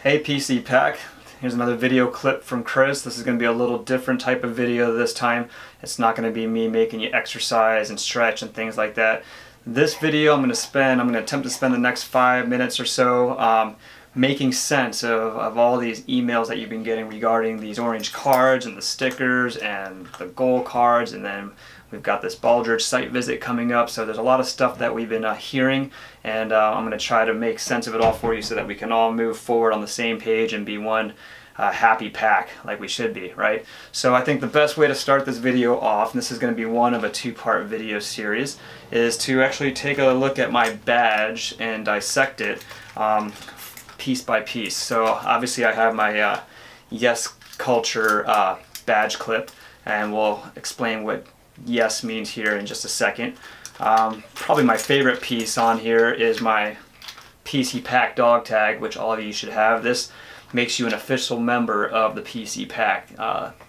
Hey PC Pack, here's another video clip from Chris. This is going to be a little different type of video this time. It's not going to be me making you exercise and stretch and things like that. This video I'm going to attempt to spend the next 5 minutes or so making sense of all these emails that you've been getting regarding these orange cards and the stickers and the gold cards, and then we've got this Baldrige site visit coming up. So there's a lot of stuff that we've been hearing, and I'm going to try to make sense of it all for you so that we can all move forward on the same page and be one happy pack like we should be, right? So I think the best way to start this video off, and this is going to be one of a two-part video series, is to actually take a look at my badge and dissect it piece by piece. So obviously I have my Yes Culture badge clip, and we'll explain what yes means here in just a second. Probably my favorite piece on here is my PC Pack dog tag, which all of you should have. This makes you an official member of the PC Pack.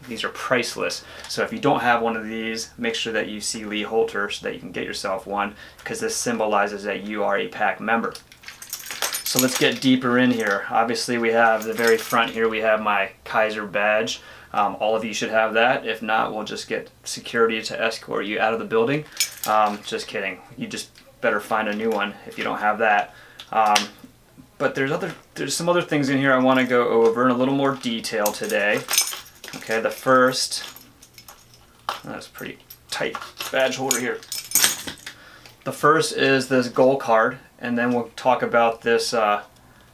These are priceless, so if you don't have one of these, make sure that you see Lee Holter so that you can get yourself one, because this symbolizes that you are a Pack member. So let's get deeper in here. Obviously we have the very front here, we have my Kaiser badge. All of you should have that. If not, we'll just get security to escort you out of the building. Just kidding. You just better find a new one if you don't have that. But there's some other things in here I want to go over in a little more detail today. Okay, the first, that's a pretty tight badge holder here. The first is this gold card, and then we'll talk about this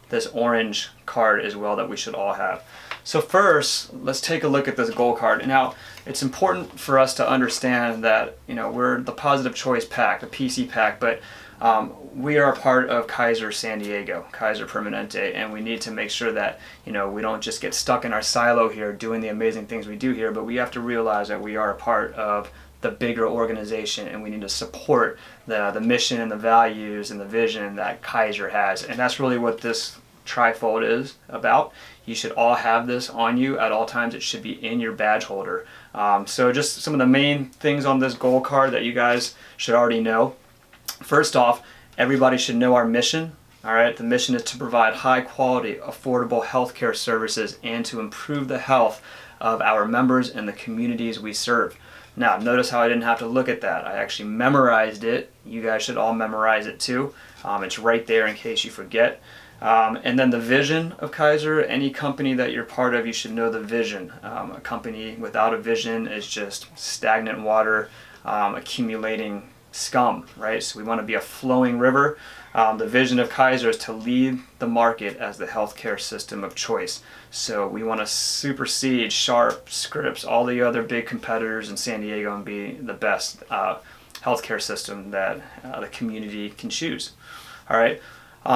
this orange card as well that we should all have. So first, let's take a look at this gold card. Now, it's important for us to understand that, you know, we're the Positive Choice Pack, the PC Pack, but we are a part of Kaiser San Diego, Kaiser Permanente, and we need to make sure that, you know, we don't just get stuck in our silo here doing the amazing things we do here, but we have to realize that we are a part of the bigger organization, and we need to support the mission and the values and the vision that Kaiser has. And that's really what this trifold is about. You should all have this on you at all times. It should be in your badge holder. So just some of the main things on this gold card that you guys should already know. First off, everybody should know our mission. All right, the mission is to provide high quality, affordable healthcare services and to improve the health of our members and the communities we serve. Now, notice how I didn't have to look at that. I actually memorized it. You guys should all memorize it too. It's right there in case you forget. And then the vision of Kaiser, any company that you're part of, you should know the vision. A company without a vision is just stagnant water, accumulating scum, right? So we want to be a flowing river. The vision of Kaiser is to lead the market as the healthcare system of choice. So we want to supersede Sharp, Scripps, all the other big competitors in San Diego, and be the best healthcare system that the community can choose. All right.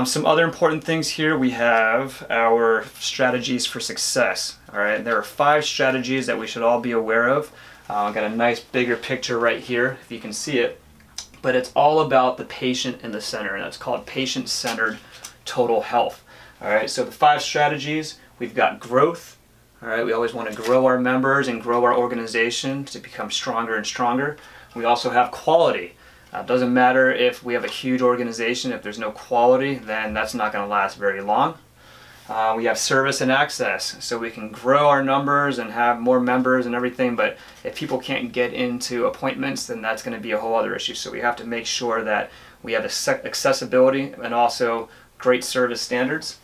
Some other important things here, we have our strategies for success. All right, there are 5 strategies that we should all be aware of. I've got a nice bigger picture right here, if you can see it. But it's all about the patient in the center, and that's called patient-centered total health. All right, so the 5 strategies, we've got growth. All right, we always want to grow our members and grow our organization to become stronger and stronger. We also have quality. It doesn't matter if we have a huge organization, if there's no quality, then that's not going to last very long. We have service and access, so we can grow our numbers and have more members and everything, but if people can't get into appointments, then that's going to be a whole other issue. So we have to make sure that we have accessibility and also great service standards.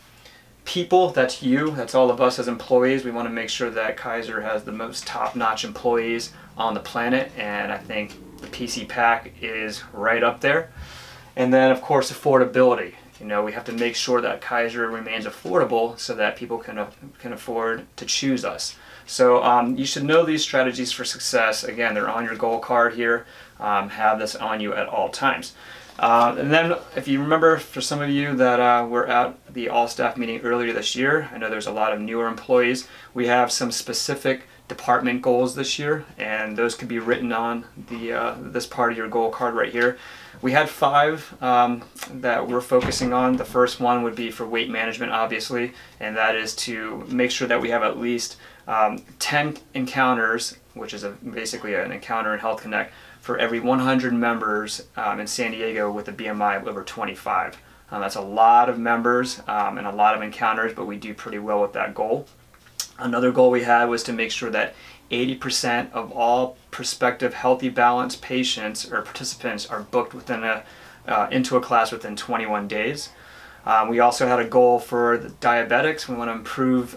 People, that's you, that's all of us as employees. We want to make sure that Kaiser has the most top-notch employees on the planet, and I think the PC Pack is right up there. And then, of course, affordability. You know, we have to make sure that Kaiser remains affordable so that people can afford to choose us. So you should know these strategies for success. Again, they're on your gold card here. Have this on you at all times. And then, if you remember, for some of you that were at the all-staff meeting earlier this year, I know there's a lot of newer employees. We have some specific department goals this year, and those could be written on this part of your gold card right here. We had 5 that we're focusing on. The first one would be for weight management, obviously, and that is to make sure that we have at least 10 encounters, which is basically an encounter in Health Connect, for every 100 members in San Diego with a BMI of over 25. That's a lot of members and a lot of encounters, but we do pretty well with that goal. Another goal we had was to make sure that 80% of all prospective healthy balance patients or participants are booked into a class within 21 days. We also had a goal for the diabetics. We want to improve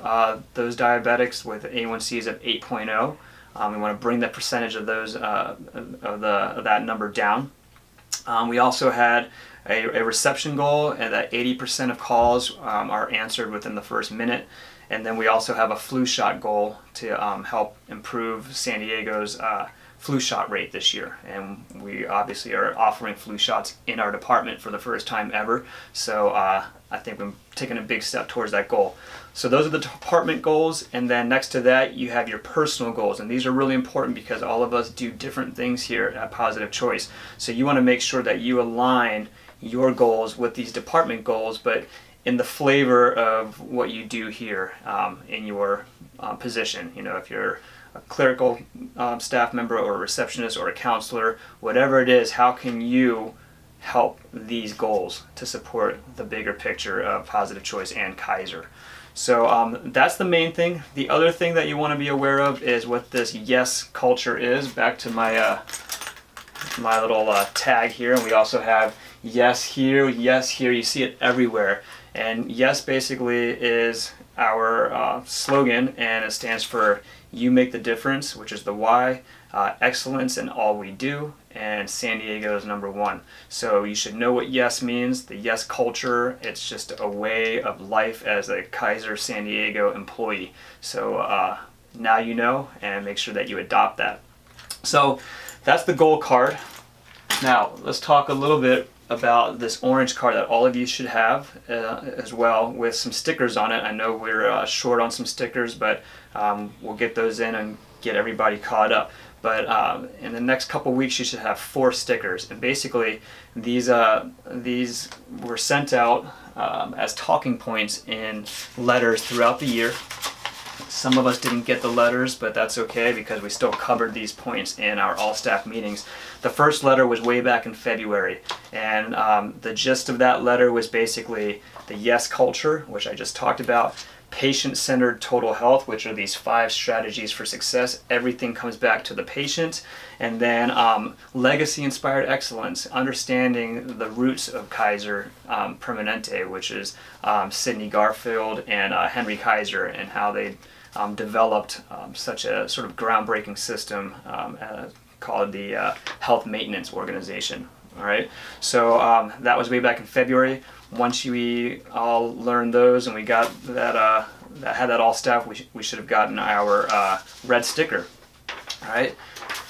those diabetics with A1Cs of 8.0. We want to bring the percentage of those of that number down. We also had a reception goal, and that 80% of calls are answered within the first minute. And then we also have a flu shot goal to help improve San Diego's flu shot rate this year. And we obviously are offering flu shots in our department for the first time ever. So I think we're taking a big step towards that goal. So those are the department goals. And then next to that, you have your personal goals. And these are really important because all of us do different things here at Positive Choice. So you want to make sure that you align your goals with these department goals, but in the flavor of what you do here in your position. You know, if you're a clerical staff member or a receptionist or a counselor, whatever it is, how can you help these goals to support the bigger picture of Positive Choice and Kaiser? So that's the main thing. The other thing that you want to be aware of is what this yes culture is. Back to my my little tag here, and we also have yes here, yes here. You see it everywhere. And yes basically is our slogan, and it stands for you make the difference, which is the why, excellence in all we do, and San Diego is number one. So you should know what yes means. The yes culture, it's just a way of life as a Kaiser San Diego employee. So now you know, and make sure that you adopt that. So that's the goal card. Now let's talk a little bit about this orange card that all of you should have as well, with some stickers on it. I know we're short on some stickers, but we'll get those in and get everybody caught up. But in the next couple weeks, you should have 4 stickers. And basically, these were sent out as talking points in letters throughout the year. Some of us didn't get the letters, but that's okay because we still covered these points in our all-staff meetings. The first letter was way back in February, and the gist of that letter was basically the yes culture, which I just talked about, patient-centered total health, which are these 5 strategies for success. Everything comes back to the patient. And then legacy-inspired excellence, understanding the roots of Kaiser Permanente, which is Sidney Garfield and Henry Kaiser, and how they developed such a sort of groundbreaking system called the Health Maintenance Organization. All right, so that was way back in February. Once we all learned those and we got that, had that all staff, we should have gotten our red sticker. All right,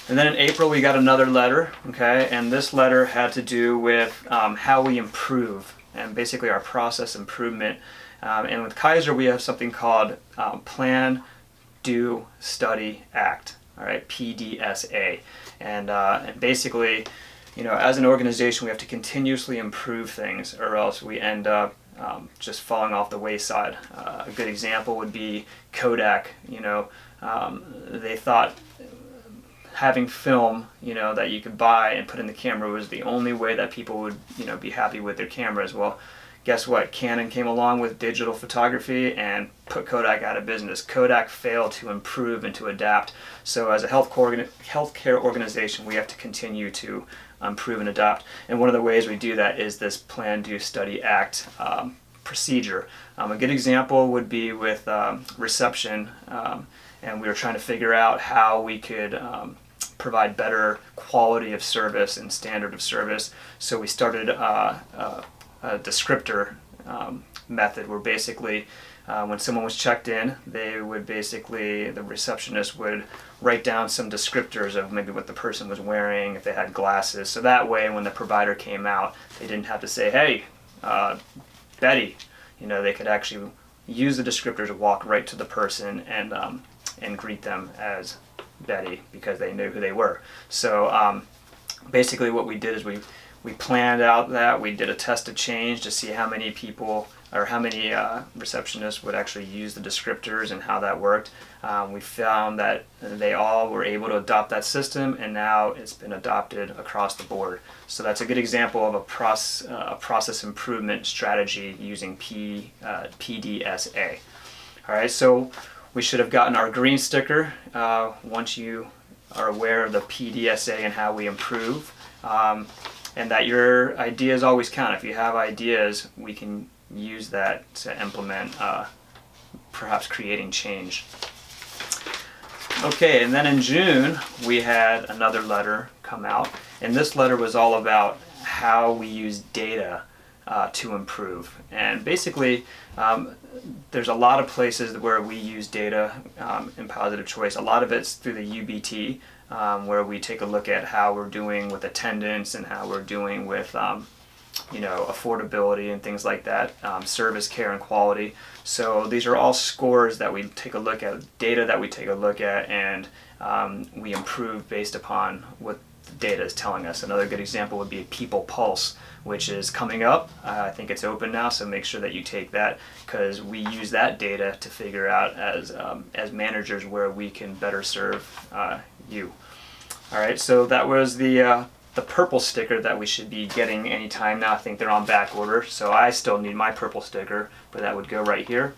and then in April we got another letter. Okay, and this letter had to do with how we improve and basically our process improvement. And with Kaiser we have something called Plan, Do, Study, Act. All right, PDSA, and basically, you know, as an organization, we have to continuously improve things, or else we end up just falling off the wayside. A good example would be Kodak. You know, they thought having film, you know, that you could buy and put in the camera was the only way that people would, you know, be happy with their cameras. Well, guess what? Canon came along with digital photography and put Kodak out of business. Kodak failed to improve and to adapt. So as a healthcare organization, we have to continue to improve and adopt. And one of the ways we do that is this Plan, Do, Study, Act procedure. A good example would be with reception, and we were trying to figure out how we could provide better quality of service and standard of service. So we started a descriptor method where basically when someone was checked in, they would basically, the receptionist would write down some descriptors of maybe what the person was wearing, if they had glasses. So that way when the provider came out, they didn't have to say, hey, Betty. You know, they could actually use the descriptors to walk right to the person and greet them as Betty because they knew who they were. So basically what we did is we planned out that. We did a test of change to see how many people or how many receptionists would actually use the descriptors and how that worked. We found that they all were able to adopt that system, and now it's been adopted across the board. So that's a good example of a process improvement strategy using PDSA. All right, so we should have gotten our green sticker once you are aware of the PDSA and how we improve, and that your ideas always count. If you have ideas, we can use that to implement perhaps creating change. Okay, and then in June we had another letter come out, and this letter was all about how we use data to improve. And basically there's a lot of places where we use data in Positive Choice. A lot of it's through the UBT, where we take a look at how we're doing with attendance and how we're doing with affordability and things like that, service, care, and quality. So these are all scores that we take a look at, data that we take a look at, and we improve based upon what the data is telling us. Another good example would be People Pulse, which is coming up. I think it's open now, so make sure that you take that, because we use that data to figure out as managers where we can better serve you. All right, so that was the purple sticker that we should be getting anytime now. I think they're on back order, so I still need my purple sticker, but that would go right here.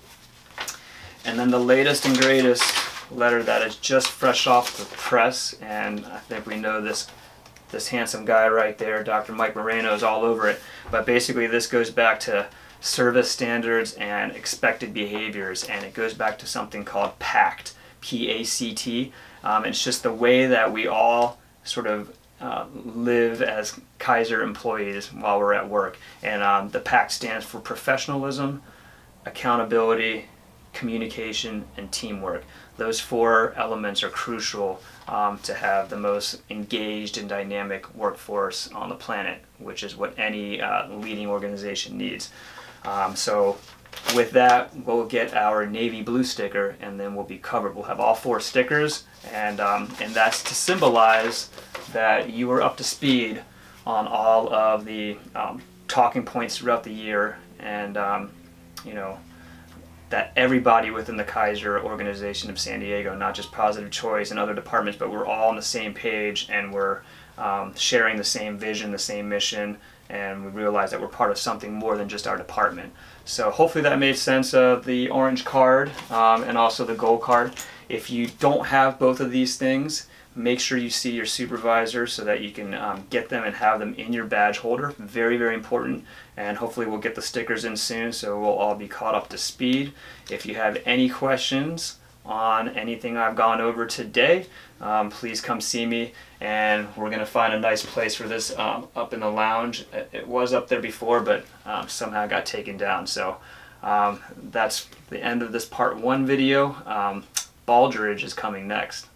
And then the latest and greatest letter that is just fresh off the press, and I think we know this handsome guy right there, Dr. Mike Moreno, is all over it. But basically this goes back to service standards and expected behaviors, and it goes back to something called PACT, P-A-C-T. It's just the way that we all sort of live as Kaiser employees while we're at work. And the PACT stands for professionalism, accountability, communication, and teamwork. Those 4 elements are crucial to have the most engaged and dynamic workforce on the planet, which is what any leading organization needs. So with that, we'll get our navy blue sticker, and then we'll be covered. We'll have all 4 stickers, and that's to symbolize that you are up to speed on all of the talking points throughout the year, and that everybody within the Kaiser organization of San Diego, not just Positive Choice and other departments, but we're all on the same page, and we're sharing the same vision, the same mission, and we realize that we're part of something more than just our department. So hopefully that made sense of the orange card and also the gold card. If you don't have both of these things, make sure you see your supervisor so that you can get them and have them in your badge holder. Very, very important. And hopefully we'll get the stickers in soon, so we'll all be caught up to speed. If you have any questions on anything I've gone over today, please come see me, and we're going to find a nice place for this up in the lounge. It was up there before, but somehow got taken down. So that's the end of this part 1 video. Baldridge is coming next.